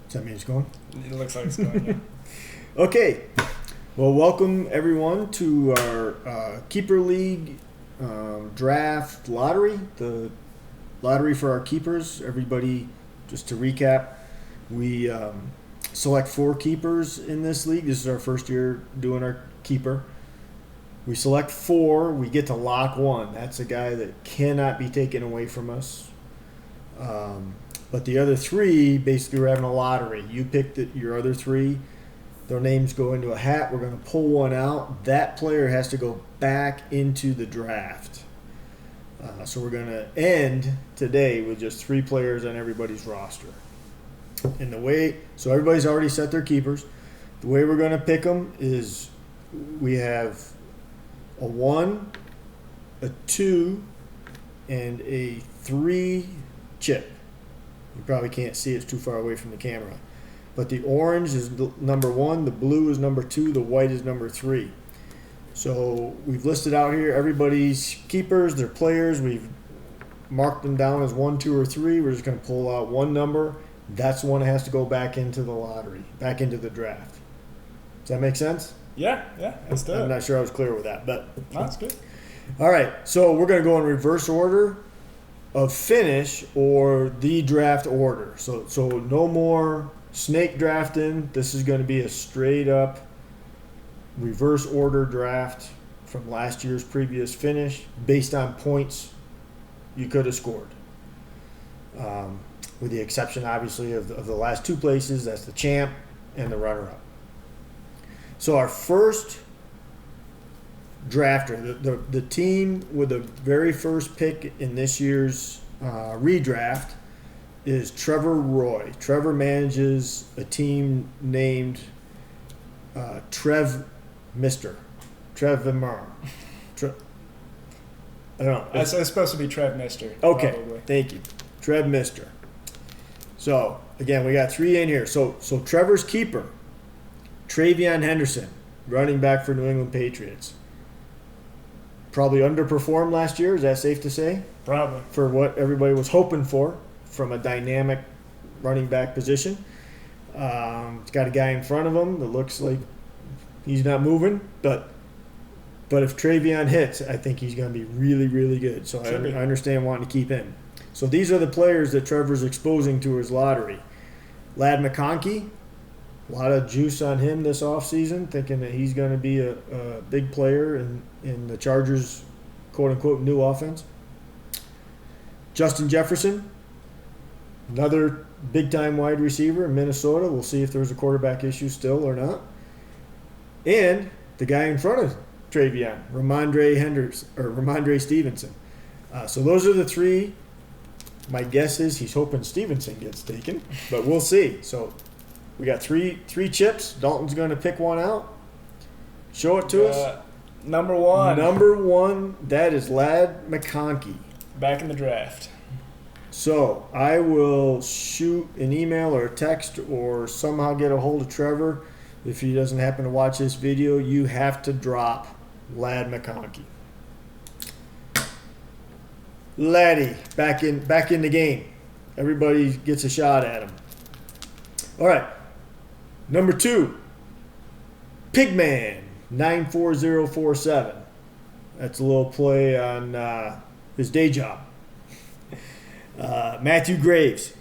Does that mean it's going? It looks like it's going, yeah. Okay. Well, welcome everyone to our Keeper League draft lottery. The lottery for our keepers. Everybody, just to recap, we select 4 keepers in this league. This is our first year doing our keeper. We select 4. We get to lock 1. That's a guy that cannot be taken away from us. But the other 3, basically, we're having a lottery. You pick your other 3. Their names go into a hat. We're going to pull one out. That player has to go back into the draft. So we're going to end today with just 3 players on everybody's roster. And so everybody's already set their keepers. The way we're going to pick them is we have a 1, a 2, and a 3 chip. You probably can't see it. It's too far away from the camera. But the orange is number 1, the blue is number 2, the white is number 3. So we've listed out here everybody's keepers, their players. We've marked them down as 1, 2, or 3. We're just going to pull out one number. That's the one that has to go back into the lottery, back into the draft. Does that make sense? Yeah, let's do it. I'm not sure I was clear with that, but No, that's good. all right. So we're going to go in reverse order of finish or the draft order. So no more snake drafting. This is going to be a straight up reverse order draft from last year's previous finish based on points you could have scored. With the exception, obviously, of the last 2 places. That's the champ and the runner-up. So our first drafter, the team with the very first pick in this year's redraft is Trevor Roy. Trevor manages a team named Trevimar. I don't know. It's supposed to be Trev Mister. Okay, probably. Thank you. Trev Mister. So, again, we got 3 in here. So Trevor's keeper, Travion Henderson, running back for New England Patriots. Probably underperformed last year. Is that safe to say? Probably. For what everybody was hoping for from a dynamic running back position. It's got a guy in front of him that looks like he's not moving, but if Travion hits, I think he's going to be really, really good. So I understand wanting to keep him. So these are the players that Trevor's exposing to his lottery. Lad McConkey, a lot of juice on him this offseason, thinking that he's going to be a big player in the Chargers' quote-unquote new offense. Justin Jefferson, another big-time wide receiver in Minnesota. We'll see if there's a quarterback issue still or not. And the guy in front of Travion, Ramondre Stevenson. So those are the 3. My guess is he's hoping Stevenson gets taken, but we'll see. So we got three chips. Dalton's going to pick one out. Show it to us. Number 1. Number 1, that is Lad McConkey. Back in the draft. So I will shoot an email or a text or somehow get a hold of Trevor. If he doesn't happen to watch this video, you have to drop Lad McConkey. Laddie, back in the game. Everybody gets a shot at him. All right. Number 2, Pigman, 94047. That's a little play on his day job. Matthew Graves.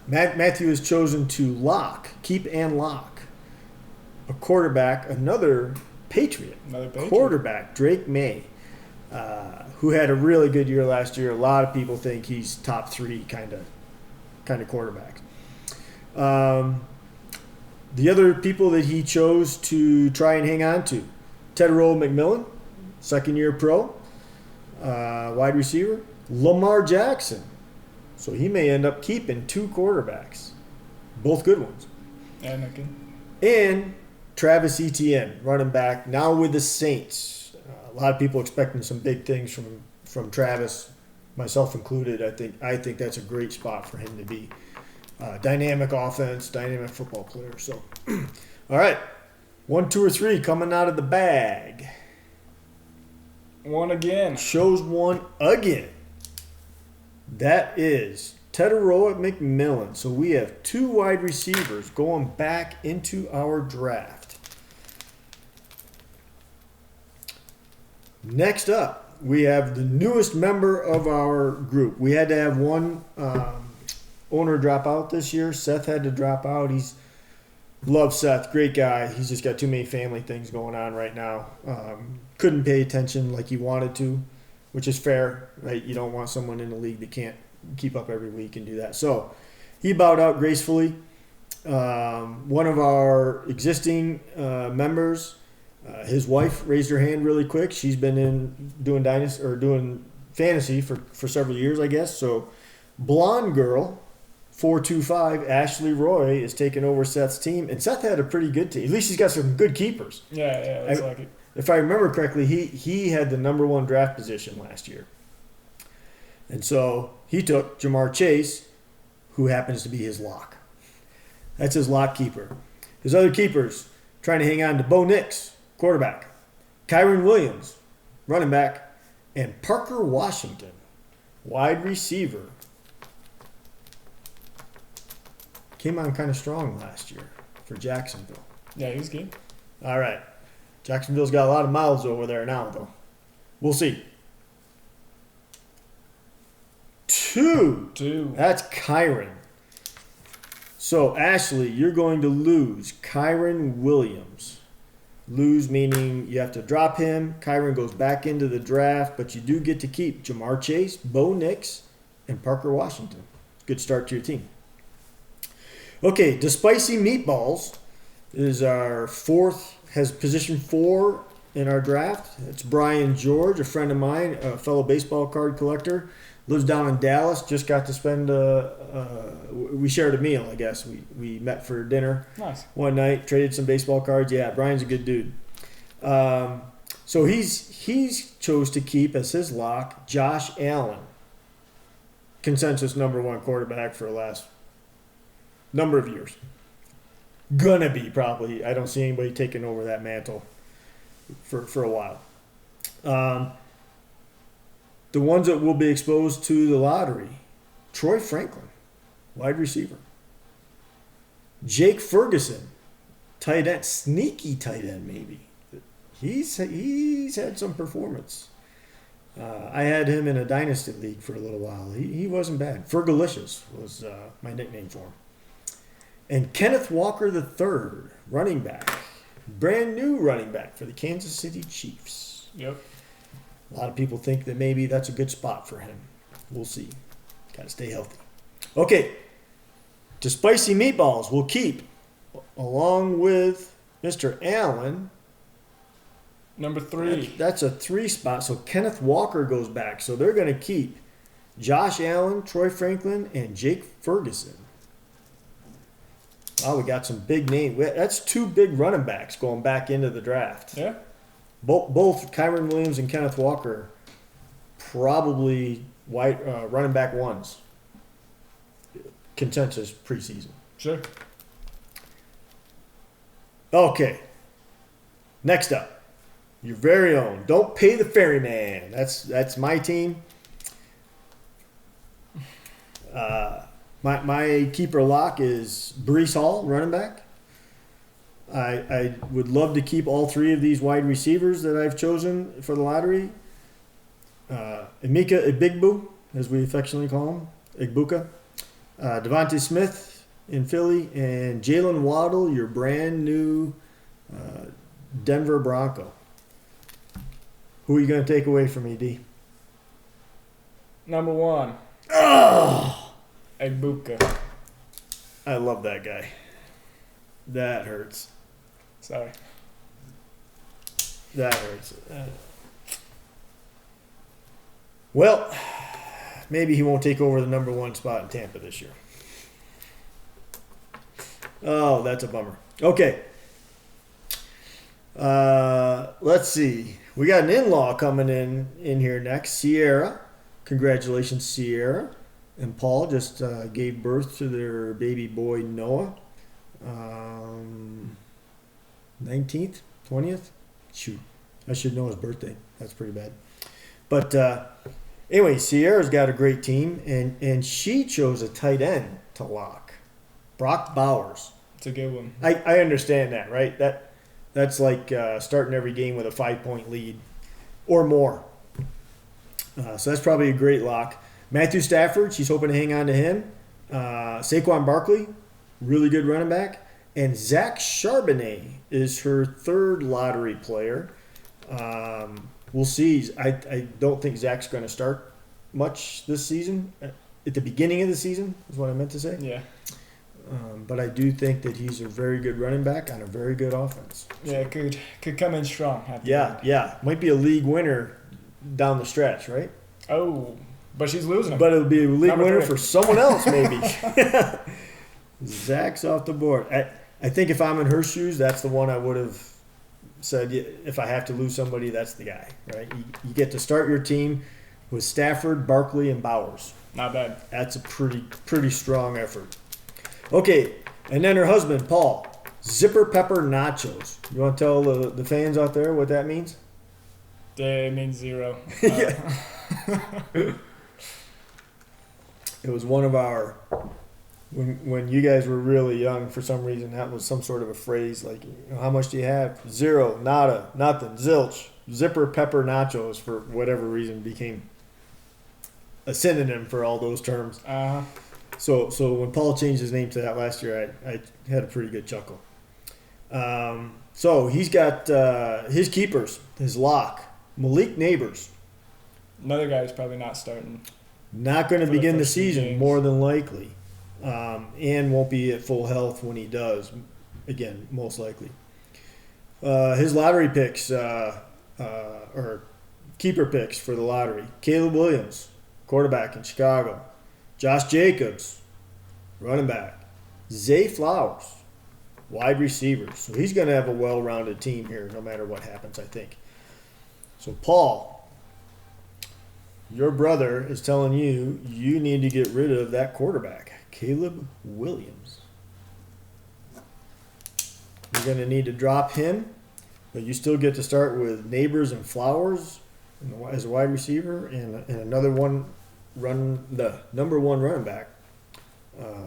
Matthew has chosen to keep and lock a quarterback, another Patriot. Quarterback, Drake May. Who had a really good year last year. A lot of people think he's top 3 kind of quarterback. The other people that he chose to try and hang on to, Tedrow McMillan, second-year pro, wide receiver. Lamar Jackson. So he may end up keeping 2 quarterbacks, both good ones. And Travis Etienne, running back, now with the Saints. A lot of people expecting some big things from Travis, myself included. I think that's a great spot for him to be. Dynamic offense, dynamic football player. So, all right, 1, 2, or 3 coming out of the bag. 1 again. Shows 1 again. That is Tedoroa McMillan. So we have 2 wide receivers going back into our draft. Next up, we have the newest member of our group. We had to have one owner drop out this year. Seth had to drop out. Love Seth, great guy. He's just got too many family things going on right now. Couldn't pay attention like he wanted to, which is fair, right? You don't want someone in the league that can't keep up every week and do that. So he bowed out gracefully. One of our existing members, his wife raised her hand really quick. She's been doing fantasy for several years, I guess. So blonde girl, 425, Ashley Roy is taking over Seth's team, and Seth had a pretty good team. At least he's got some good keepers. Yeah, looks like it. If I remember correctly, he had the number 1 draft position last year. And so he took Jamar Chase, who happens to be his lock. That's his lock keeper. His other keepers trying to hang on to Bo Nix, quarterback, Kyron Williams, running back, and Parker Washington, wide receiver. Came on kind of strong last year for Jacksonville. Yeah, he was good. All right. Jacksonville's got a lot of mouths over there now, though. We'll see. 2. That's Kyron. So, Ashley, you're going to lose Kyron Williams. Lose meaning you have to drop him. Kyron goes back into the draft, but you do get to keep Jamar Chase, Bo Nix, and Parker Washington. Good start to your team. Okay, DeSpicy Meatballs is our 4th, has position 4 in our draft. It's Brian George, a friend of mine, a fellow baseball card collector. Lives down in Dallas. Just got to spend we shared a meal, I guess. We met for dinner one night, traded some baseball cards. Yeah, Brian's a good dude. So he's chose to keep as his lock Josh Allen, consensus number 1 quarterback for the last number of years. Gonna be probably. I don't see anybody taking over that mantle for a while. The ones that will be exposed to the lottery: Troy Franklin, wide receiver; Jake Ferguson, tight end, sneaky tight end maybe. He's had some performance. I had him in a dynasty league for a little while. He wasn't bad. Fergalicious was my nickname for him. And Kenneth Walker III, running back. Brand new running back for the Kansas City Chiefs. Yep. A lot of people think that maybe that's a good spot for him. We'll see. Got to stay healthy. Okay. DeSpicy Meatballs will keep, along with Mr. Allen. Number 3. That's a 3 spot. So Kenneth Walker goes back. So they're going to keep Josh Allen, Troy Franklin, and Jake Ferguson. Oh, we got some big names. That's 2 big running backs going back into the draft. Yeah. Both Kyron Williams and Kenneth Walker, probably running back 1s. Consensus preseason. Sure. Okay. Next up, your very own. Don't pay the ferryman. That's my team. My keeper lock is Breece Hall, running back. I would love to keep all 3 of these wide receivers that I've chosen for the lottery. Emeka Igbigbu, as we affectionately call him, Igbuka. Devontae Smith in Philly, and Jalen Waddle, your brand new Denver Bronco. Who are you going to take away from me, D? Number 1. Oh! Igbuka. I love that guy. That hurts. Sorry. That hurts. Well, maybe he won't take over the number 1 spot in Tampa this year. Oh, that's a bummer. Okay. Let's see. We got an in-law coming in here next. Sierra. Congratulations, Sierra. And Paul just gave birth to their baby boy, Noah. 19th? 20th? Shoot. I should know his birthday. That's pretty bad. But Anyway, Sierra's got a great team, and she chose a tight end to lock. Brock Bowers. It's a good one. I understand that, right? That's like starting every game with a 5-point lead or more. So that's probably a great lock. Matthew Stafford, she's hoping to hang on to him. Saquon Barkley, really good running back. And Zach Charbonnet is her third lottery player. We'll see. I don't think Zach's going to start much this season. At the beginning of the season is what I meant to say. Yeah. But I do think that he's a very good running back on a very good offense. Yeah, could come in strong. At the end. Yeah. Might be a league winner down the stretch, right? Oh, but she's losing him. But it'll be a league Number winner 3. for someone else, maybe. Zach's off the board. I think if I'm in her shoes, that's the one I would have said, if I have to lose somebody, that's the guy, right? You get to start your team with Stafford, Barkley, and Bowers. Not bad. That's a pretty strong effort. Okay, and then her husband, Paul, Zipper Pepper Nachos. You want to tell the fans out there what that means? It means 0. Yeah. It was one of our, when you guys were really young, for some reason, that was some sort of a phrase like, how much do you have? 0, nada, nothing, zilch. Zipper Pepper Nachos, for whatever reason, became a synonym for all those terms. So when Paul changed his name to that last year, I had a pretty good chuckle. So he's got his keepers, his lock, Malik Neighbors. Another guy who's probably not starting. Not going to For begin the the first few season, games. more than likely. And won't be at full health when he does. Again, most likely. His lottery picks, or keeper picks for the lottery. Caleb Williams, quarterback in Chicago. Josh Jacobs, running back. Zay Flowers, wide receivers. So he's going to have a well-rounded team here no matter what happens, I think. So Paul, your brother is telling you need to get rid of that quarterback, Caleb Williams. You're going to need to drop him, but you still get to start with Neighbors and Flowers as a wide receiver and another one the number 1 running back,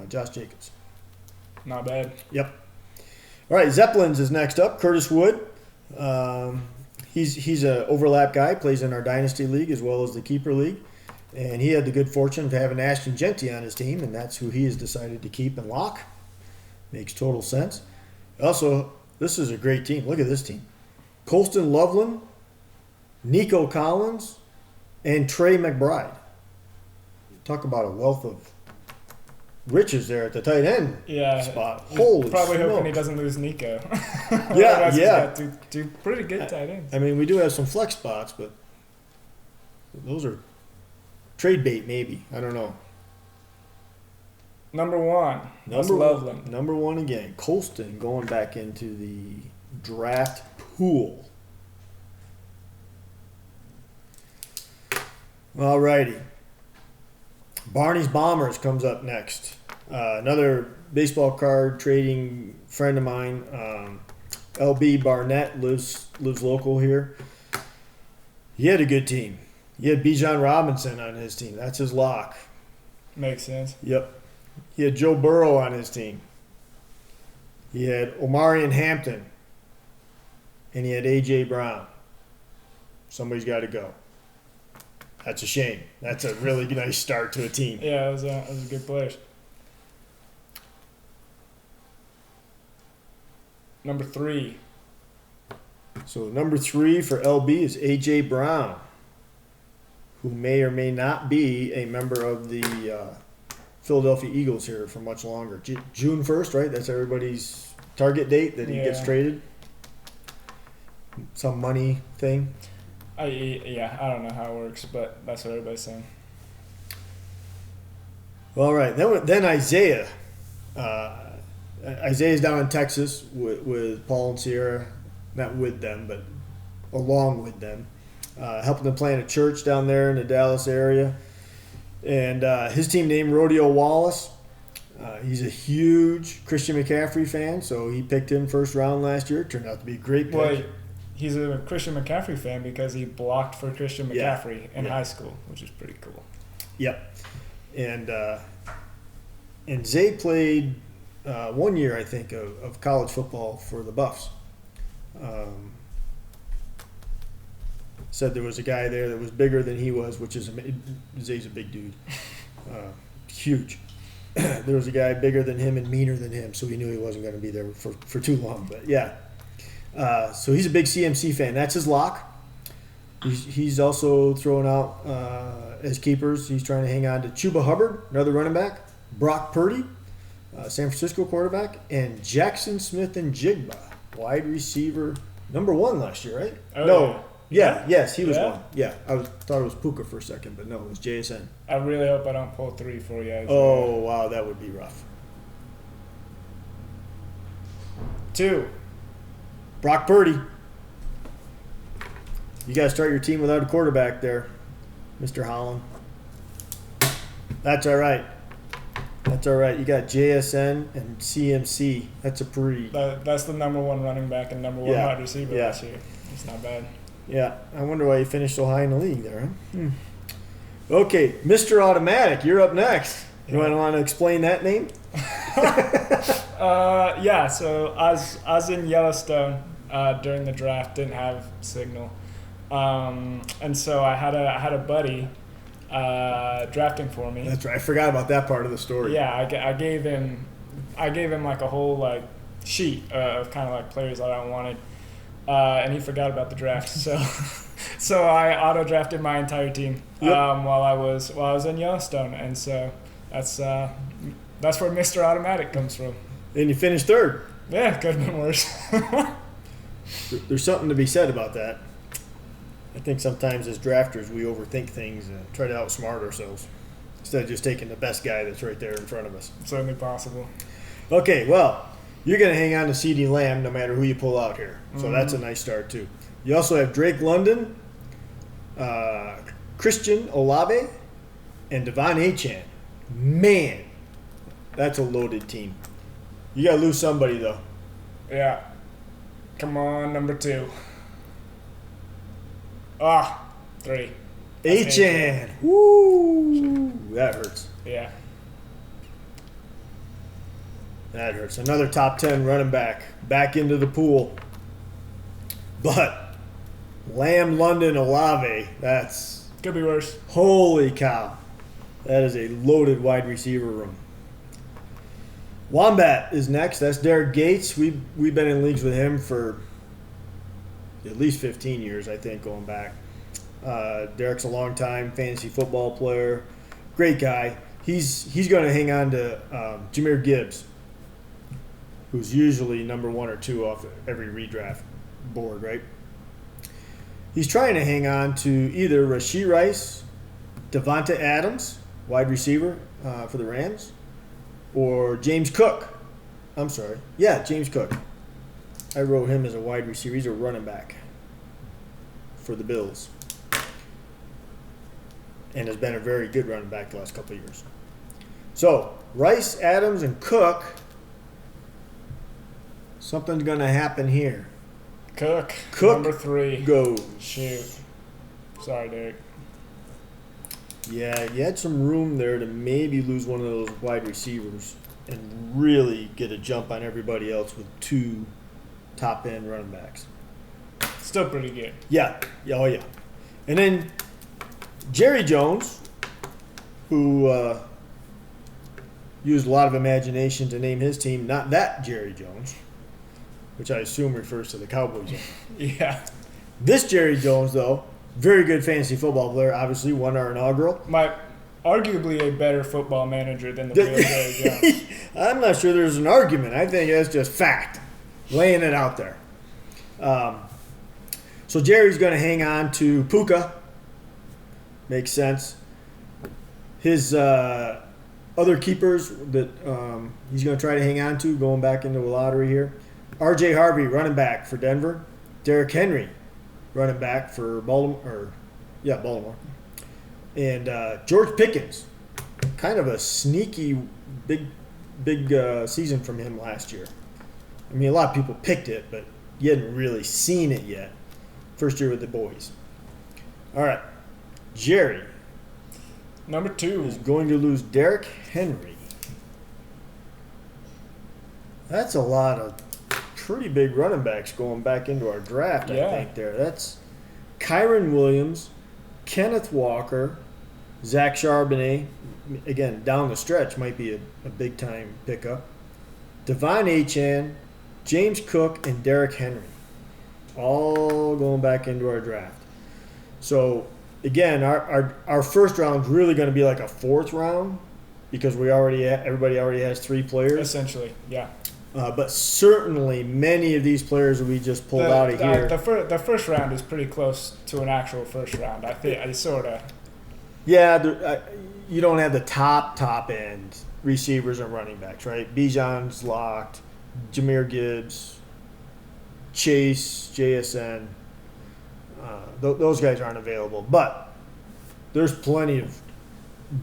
Josh Jacobs. Not bad. Yep. All right, Zeppelins is next up. Curtis Wood. He's a overlap guy, plays in our Dynasty League as well as the Keeper League. And he had the good fortune of having Ashton Genty on his team, and that's who he has decided to keep and lock. Makes total sense. Also, this is a great team. Look at this team. Colston Loveland, Nico Collins, and Trey McBride. Talk about a wealth of riches there at the tight end spot. Holy Probably smokes. hoping he doesn't lose Nico. Yeah. He's got two pretty good tight ends. I mean, we do have some flex spots, but those are trade bait, maybe. I don't know. Number 1. That's Loveland. Number 1 again. Colston going back into the draft pool. All righty. Barney's Bombers comes up next. Another baseball card trading friend of mine, LB Barnett, lives local here. He had a good team. He had Bijan Robinson on his team. That's his lock. Makes sense. Yep. He had Joe Burrow on his team. He had Omarion Hampton. And he had A.J. Brown. Somebody's got to go. That's a shame. That's a really nice start to a team. Yeah, that was a good player. Number 3. So number 3 for LB is A.J. Brown, who may or may not be a member of the Philadelphia Eagles here for much longer. June 1st, right? That's everybody's target date that he gets traded. Some money thing. I don't know how it works, but that's what everybody's saying. All right. Then Isaiah. Isaiah's down in Texas with Paul and Sierra. Not with them, but along with them. Helping them plant a church down there in the Dallas area. And his team named Rodeo Wallace. He's a huge Christian McCaffrey fan, so he picked him first round last year. Turned out to be a great pick. Wait, he's a Christian McCaffrey fan because he blocked for Christian Yeah. McCaffrey in Yeah. high school, which is pretty cool. Yep. And Zay played 1 year, I think, of college football for the Buffs. Said there was a guy there that was bigger than he was, which is Zay's a big dude, huge. There was a guy bigger than him and meaner than him, so he knew he wasn't going to be there for too long. But yeah, so he's a big CMC fan. That's his lock. He's also throwing out as keepers. He's trying to hang on to Chuba Hubbard, another running back, Brock Purdy, San Francisco quarterback, and Jackson Smith and Jigba, wide receiver, number 1 last year, right? Oh, No. Yeah. Yes, he was Yeah? 1. Yeah, thought it was Puka for a second, but no, it was JSN. I really hope I don't pull 3 for you guys. Oh, wow, that would be rough. 2. Brock Purdy. You got to start your team without a quarterback there, Mr. Holland. That's all right. That's all right. You got JSN and CMC. That's a pretty... That's the number 1 running back and number 1 Yeah. wide receiver Yeah. this year. It's not bad. Yeah, I wonder why he finished so high in the league there, huh? Okay, Mr. Automatic, you're up next. You want to explain that name? Yeah, so I was in Yellowstone during the draft, didn't have signal. And so I had a buddy drafting for me. That's right. I forgot about that part of the story. Yeah, I gave him like a whole like sheet of kind of like players that I wanted, and he forgot about the draft. So I auto drafted my entire team while I was in Yellowstone, and so that's where Mr. Automatic comes from. And you finished 3rd. Yeah, could have been worse. There's something to be said about that. I think sometimes as drafters we overthink things and try to outsmart ourselves instead of just taking the best guy that's right there in front of us. Certainly possible. Okay, well, you're going to hang on to CeeDee Lamb no matter who you pull out here. So that's a nice start too. You also have Drake London, Christian Olave, and Devon Achane. Man, that's a loaded team. You got to lose somebody though. Yeah. Come on, number 2. 3. Achane. Woo! That hurts. Yeah. That hurts. Another top 10 running back into the pool. But Lamb, London, Olave, that's Could be worse. holy cow. That is a loaded wide receiver room. Wombat is next. That's Derek Gates. We've been in leagues with him for at least 15 years, I think, going back. Derek's a long-time fantasy football player. Great guy. He's going to hang on to Jahmyr Gibbs, who's usually number 1 or 2 off every redraft board, right? He's trying to hang on to either Rashee Rice, Devonta Adams, wide receiver for the Rams, or James Cook. I'm sorry. Yeah, James Cook. I wrote him as a wide receiver. He's a running back for the Bills and has been a very good running back the last couple of years. So, Rice, Adams, and Cook. Something's going to happen here. Cook. Number 3. Go. Shoot. Sorry, Derek. Yeah, you had some room there to maybe lose one of those wide receivers and really get a jump on everybody else with 2 top-end running backs. Still pretty good. Yeah. Oh, yeah. And then Jerry Jones, who used a lot of imagination to name his team, not that Jerry Jones, which I assume refers to the Cowboys. Yeah. This Jerry Jones, though, very good fantasy football player, obviously won our inaugural. Arguably a better football manager than the real Jerry Jones. I'm not sure there's an argument. I think that's just fact. Laying it out there. So Jerry's going to hang on to Puka. Makes sense. His other keepers that he's going to try to hang on to, going back into a lottery here. R.J. Harvey, running back for Denver. Derrick Henry, running back for Baltimore. And George Pickens, kind of a sneaky big season from him last year. I mean, a lot of people picked it, but you hadn't really seen it yet. First year with the boys. All right. Jerry Number 2. is going to lose Derrick Henry. That's a lot of pretty big running backs going back into our draft, Yeah. I think, there. That's Kyron Williams, Kenneth Walker, Zach Charbonnet. Again, down the stretch might be a big-time pickup. Devon Achane, James Cook, and Derrick Henry. All going back into our draft. So, again, our first round is really going to be like a fourth round because everybody already has 3 players. Essentially, yeah. But certainly many of these players that we just pulled out of here. The first round is pretty close to an actual first round. I think I sort of. Yeah, you don't have the top end receivers and running backs, right? Bijan's locked, Jahmyr Gibbs, Chase, JSN. Those guys aren't available, but there's plenty of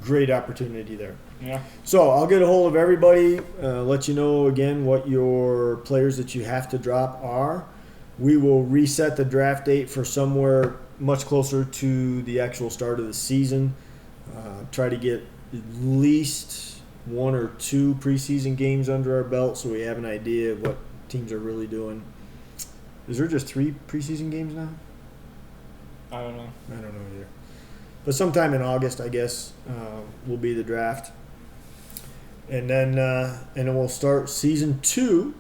great opportunity there. Yeah. So I'll get a hold of everybody, let you know again what your players that you have to drop are. We will reset the draft date for somewhere much closer to the actual start of the season. Try to get at least 1 or 2 preseason games under our belt so we have an idea of what teams are really doing. Is there just 3 preseason games now? I don't know. I don't know either. But sometime in August, I guess, will be the draft. And then we'll start season 2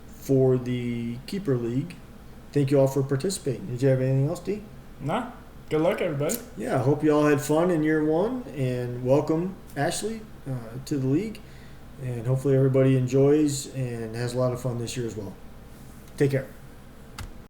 for the Keeper League. Thank you all for participating. Did you have anything else, D? Nah. Good luck, everybody. Yeah, I hope you all had fun in year 1. And welcome, Ashley, to the league. And hopefully everybody enjoys and has a lot of fun this year as well. Take care.